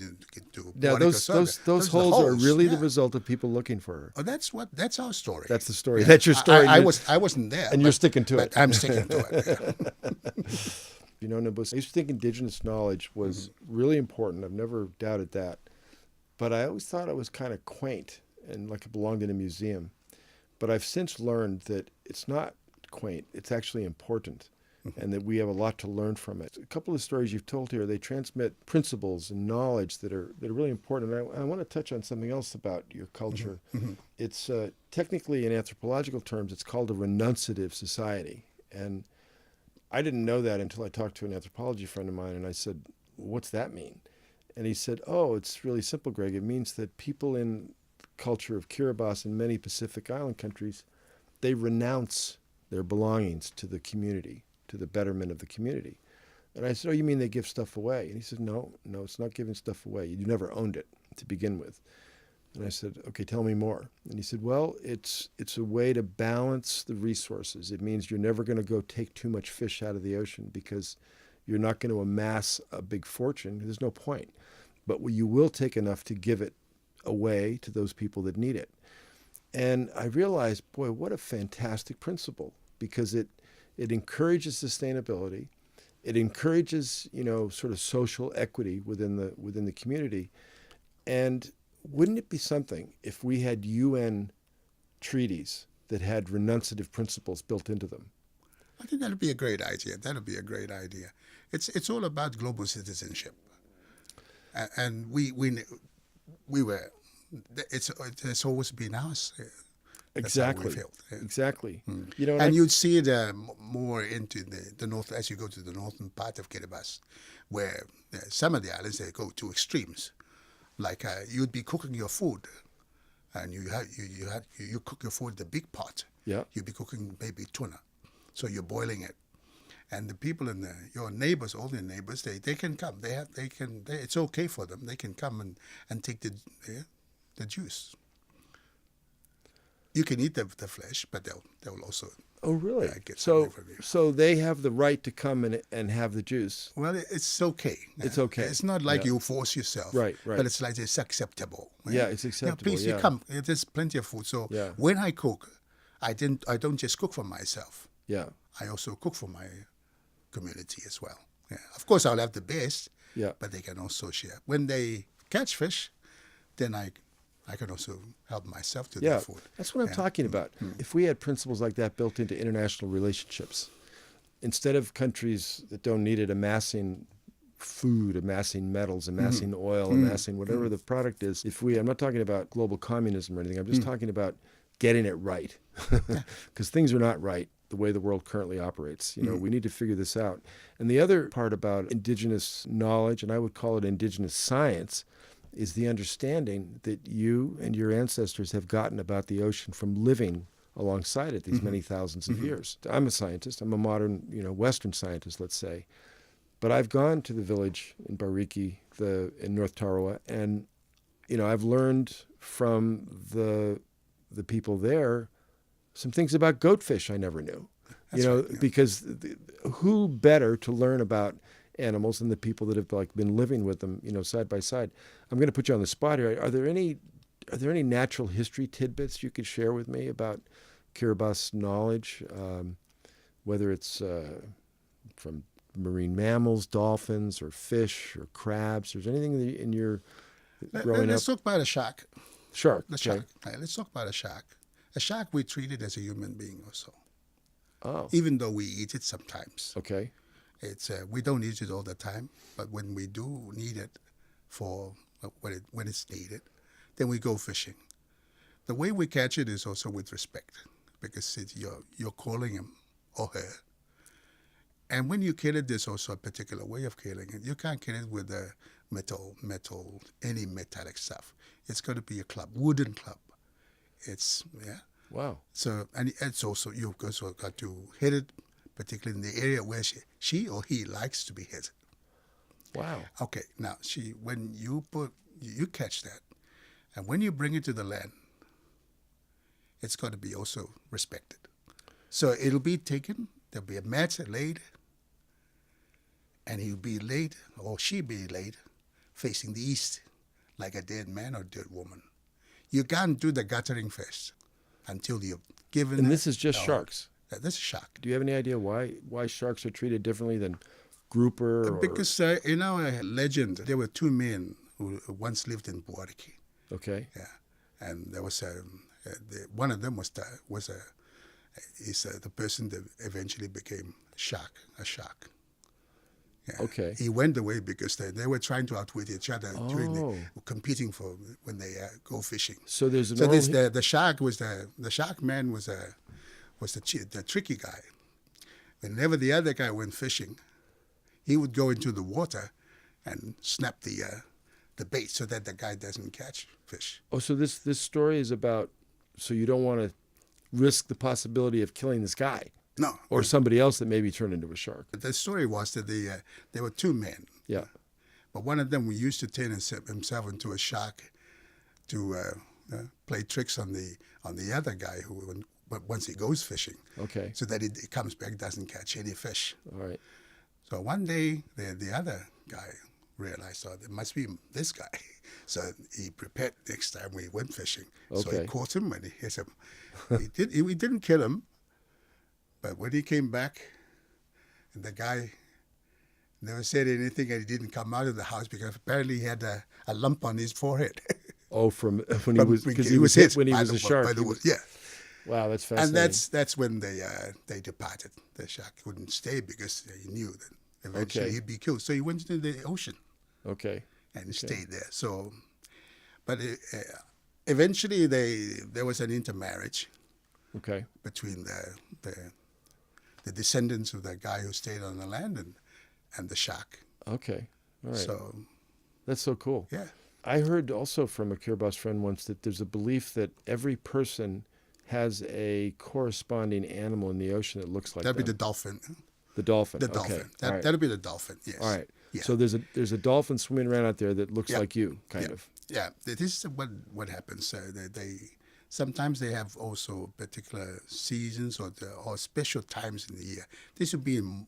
to yeah, those holes are really the result of people looking for her. Oh, that's our story. That's the story. Yeah. That's your story. I wasn't there. And you're sticking to it. I'm sticking to it. You know, Nabuti, I used to think indigenous knowledge was really important. I've never doubted that. But I always thought it was kind of quaint and like it belonged in a museum. But I've since learned that it's not quaint. It's actually important, and that we have a lot to learn from it. A couple of stories you've told here, they transmit principles and knowledge that are really important. And I want to touch on something else about your culture. It's technically, in anthropological terms, it's called a renunciative society. And I didn't know that until I talked to an anthropology friend of mine, and I said, what's that mean? And he said, oh, it's really simple, Greg. It means that people in the culture of Kiribati and many Pacific Island countries, they renounce their belongings to the community, to the betterment of the community. And I said, oh, you mean they give stuff away? And he said, no, it's not giving stuff away. You never owned it to begin with. And I said, okay, tell me more. And he said, well, it's a way to balance the resources. It means you're never going to go take too much fish out of the ocean because you're not going to amass a big fortune. There's no point. But you will take enough to give it away to those people that need it. And I realized, boy, what a fantastic principle, because it encourages sustainability. It encourages, sort of social equity within the community. And wouldn't it be something if we had UN treaties that had renunciative principles built into them? I think that'd be a great idea. That'd be a great idea. It's all about global citizenship, and we were. It's always been ours. That's how we Exactly. felt. Yeah. Exactly. And you'd see it more into the north as you go to the northern part of Kiribati, where some of the islands they go to extremes. Like you'd be cooking your food, and you cook your food in the big pot. Yeah. You'd be cooking maybe tuna, so you're boiling it, and the people in your neighbors, all your neighbors, they can come. It's okay for them. They can come and take the juice. You can eat the flesh, but they'll also really? get So something from you. so they have the right to come and have the juice. Well, it's okay. It's okay. It's not like you force yourself. Right. But it's like it's acceptable. Yeah, it's acceptable. Please, yeah. you come. There's plenty of food. So when I cook, I don't just cook for myself. Yeah. I also cook for my community as well. Yeah. Of course, I'll have the best. Yeah. But they can also share. When they catch fish, then I can also help myself to the food. That's what I'm talking about. If we had principles like that built into international relationships, instead of countries that don't need it amassing food, amassing metals, amassing oil, amassing whatever the product is, I'm not talking about global communism or anything, I'm just talking about getting it right. Because things are not right the way the world currently operates. We need to figure this out. And the other part about indigenous knowledge, and I would call it indigenous science, is the understanding that you and your ancestors have gotten about the ocean from living alongside it these many thousands of years. I'm a scientist. I'm a modern, Western scientist, let's say. But I've gone to the village in Bariki, in North Tarawa, and, I've learned from the people there some things about goatfish I never knew. Because who better to learn about animals than the people that have been living with them, side by side. I'm going to put you on the spot here. Are there any natural history tidbits you could share with me about Kiribati knowledge, whether it's from marine mammals, dolphins, or fish, or crabs? Or is there anything in your growing Let's up? talk about a shark. Shark. The shark. Right, let's talk about a shark. A shark we treat it as a human being also. Oh. Even though we eat it sometimes. Okay. It's we don't eat it all the time, but when we do need it for when it's needed, then we go fishing. The way we catch it is also with respect, because you're calling him or her. And when you kill it, there's also a particular way of killing it. You can't kill it with a metal, any metallic stuff. It's got to be a club, wooden club. Wow. So and it's also you've also got to hit it, particularly in the area where she or he likes to be hit. Wow. Okay, now when you catch that, and when you bring it to the land, it's got to be also respected. So it'll be taken. There'll be a mat laid, and he'll be laid or she be laid, facing the east, like a dead man or dead woman. You can't do the guttering first until you've given. And this is just sharks. This is shark. Do you have any idea why sharks are treated differently than grouper? Because in our legend, there were two men who once lived in Buariki. Okay. Yeah, and there was one of them was the person that eventually became a shark. Yeah. Okay. He went away because they were trying to outwit each other during competing for when they go fishing. So there's the shark was the shark man was the tricky guy. Whenever the other guy went fishing, he would go into the water and snap the bait so that the guy doesn't catch fish. Oh, so this story is about, so you don't want to risk the possibility of killing this guy. No. Or somebody else that maybe turned into a shark. The story was that there were two men. Yeah. But one of them used to turn himself into a shark to play tricks on the other guy once he goes fishing. Okay. So that he comes back, doesn't catch any fish. All right. So one day the other guy realized, it must be this guy. So he prepared next time we went fishing. Okay. So he caught him and he hit him. We didn't kill him, but when he came back, and the guy never said anything, and he didn't come out of the house because apparently he had a lump on his forehead. Oh, from when he was, because he was hit when he was a shark. Yeah. Wow, that's fascinating. And that's when they departed. The shark couldn't stay because he knew that eventually he'd be killed. So he went into the ocean. Okay. And stayed there. So, but eventually there was an intermarriage. Okay. Between the descendants of the guy who stayed on the land and the shark. Okay. All right. So that's so cool. Yeah. I heard also from a Kiribati friend once that there's a belief that every person has a corresponding animal in the ocean that looks like that'd them. be the dolphin. The dolphin. The dolphin. That'll be the dolphin. Yes. All right. Yeah. So there's a dolphin swimming around out there that looks like you, kind of. Yeah. This is what happens. They sometimes they have also particular seasons or special times in the year. This would be in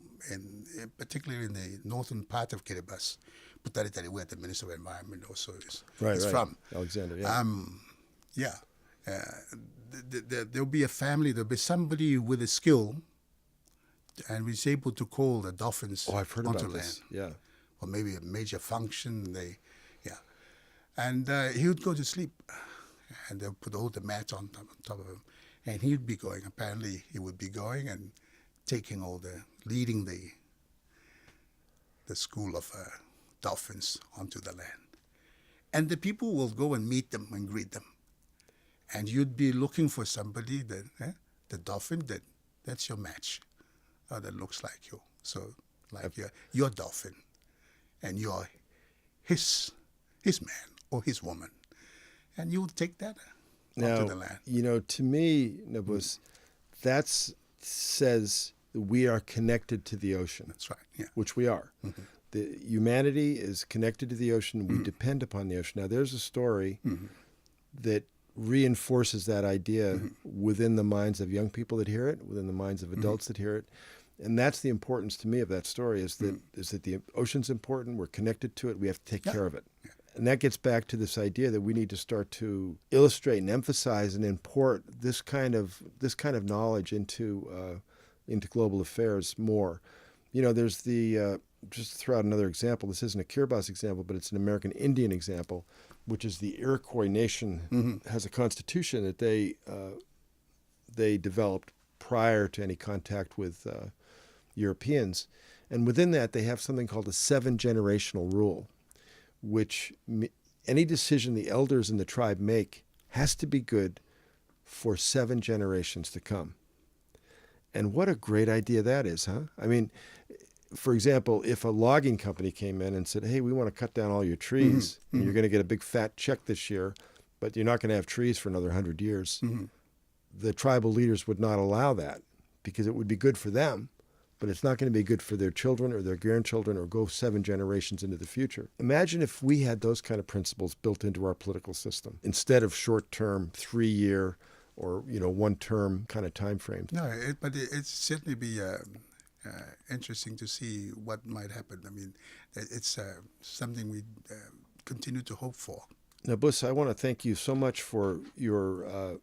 particularly in the northern part of Kiribati, where the Minister of Environment also is from. Alexander. Yeah. There'll be a family. There'll be somebody with a skill, and is able to call the dolphins I've heard onto about land. this. Yeah. Or maybe a major function. And he would go to sleep, and they'll put all the mats on top of him, and he'd be going. Apparently, he would be going and leading the school of dolphins onto the land, and the people will go and meet them and greet them, and you'd be looking for somebody the dolphin that's your match, that looks like you. So like your dolphin, and you're his man or his woman, and you'll take that onto the land. To me, Nabus, that says we are connected to the ocean. That's right. Yeah. Which we are. Mm-hmm. The humanity is connected to the ocean. We depend upon the ocean. Now, there's a story that reinforces that idea within the minds of young people that hear it, within the minds of adults that hear it. And that's the importance to me of that story is that the ocean's important. We're connected to it. We have to take care of it. Yeah. And that gets back to this idea that we need to start to illustrate and emphasize and import this kind of knowledge into global affairs more. There's just to throw out another example. This isn't a Kiribati example, but it's an American Indian example, which is the Iroquois Nation has a constitution that they developed prior to any contact with Europeans. And within that, they have something called a 7-generational rule, which any decision the elders in the tribe make has to be good for 7 generations to come. And what a great idea that is, huh? I mean, for example, if a logging company came in and said, hey, we want to cut down all your trees, and you're going to get a big fat check this year, but you're not going to have trees for another 100 years, the tribal leaders would not allow that because it would be good for them, but it's not going to be good for their children or their grandchildren or go 7 generations into the future. Imagine if we had those kind of principles built into our political system instead of short-term, 3-year or 1-term kind of time frames. No, but it'd certainly be interesting to see what might happen. I mean, it's something we continue to hope for. Now, Bus, I want to thank you so much for your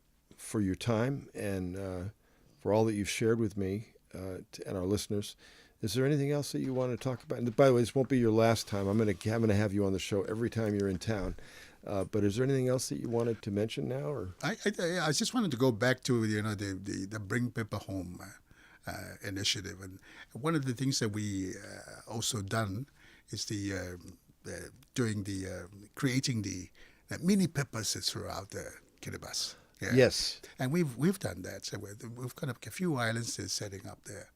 time and for all that you've shared with me and our listeners. Is there anything else that you want to talk about? And by the way, this won't be your last time. I'm going to have you on the show every time you're in town. But is there anything else that you wanted to mention now? Or I just wanted to go back to the Bring PIPA Home initiative, and one of the things that we also done is creating the mini PIPAs throughout the Kiribati. Yeah. Yes, and we've done that. So we've got a few islands that's setting up there.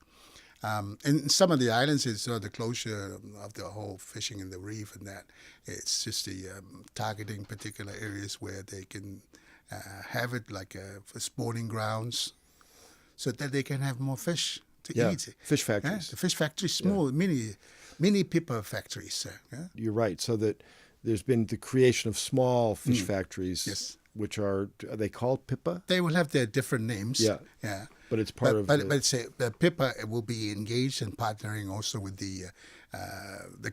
And some of the islands is the closure of the whole fishing in the reef, and that it's just the targeting particular areas where they can have it like for spawning grounds, so that they can have more fish to eat. Fish factories. The fish factories, small mini PIPA factories. You're right. So that there's been the creation of small fish factories. Yes. Which are they called PIPA? They will have their different names. Yeah. But it's part of. But the PIPA will be engaged and partnering also with the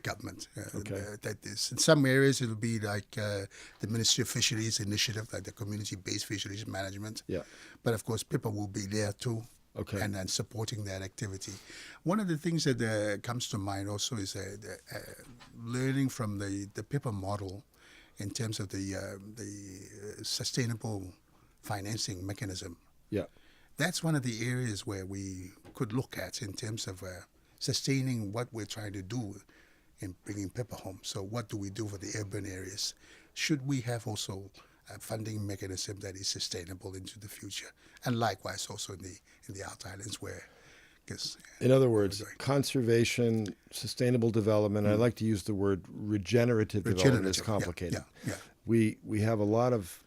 government. Okay. That is, in some areas it will be like the Ministry of Fisheries initiative, like the community-based fisheries management. Yeah. But of course, PIPA will be there too. Okay. and then supporting that activity. One of the things that comes to mind also is learning from the PIPA model in terms of the sustainable financing mechanism. Yeah. That's one of the areas where we could look at in terms of sustaining what we're trying to do in bringing PIPA home. So what do we do for the urban areas? Should we have also a funding mechanism that is sustainable into the future? And likewise also in the Outer Islands where... In other words, conservation, sustainable development, I like to use the word regenerative development. It's complicated. Yeah. We have a lot of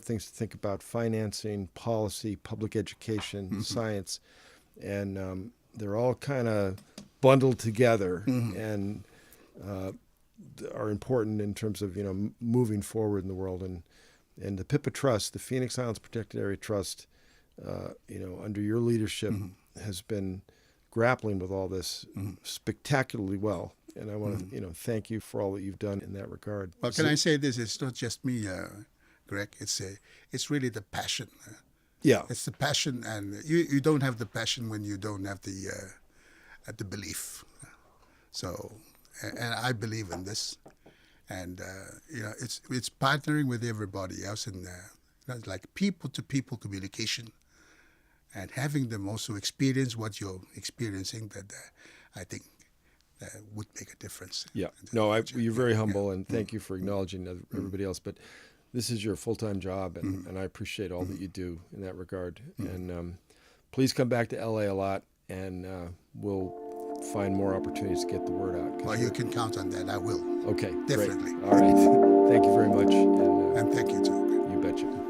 things to think about: financing, policy, public education, science, and they're all kind of bundled together and are important in terms of moving forward in the world. And the PIPA Trust, the Phoenix Islands Protected Area Trust, under your leadership, has been grappling with all this spectacularly well. And I want to, thank you for all that you've done in that regard. Well, can I say this? It's not just me, Greg. It's really the passion. Yeah. It's the passion, and you don't have the passion when you don't have the belief. So, and I believe in this, and it's partnering with everybody else in like people-to-people communication, and having them also experience what you're experiencing. That I think would make a difference. Yeah. No, you're very humble, and thank you for acknowledging everybody else. But this is your full-time job, and I appreciate all that you do in that regard. And please come back to LA a lot, and we'll find more opportunities to get the word out. Well, you can count on that. I will. Okay. Definitely. Great. All right. Thank you very much. And thank you too. You betcha.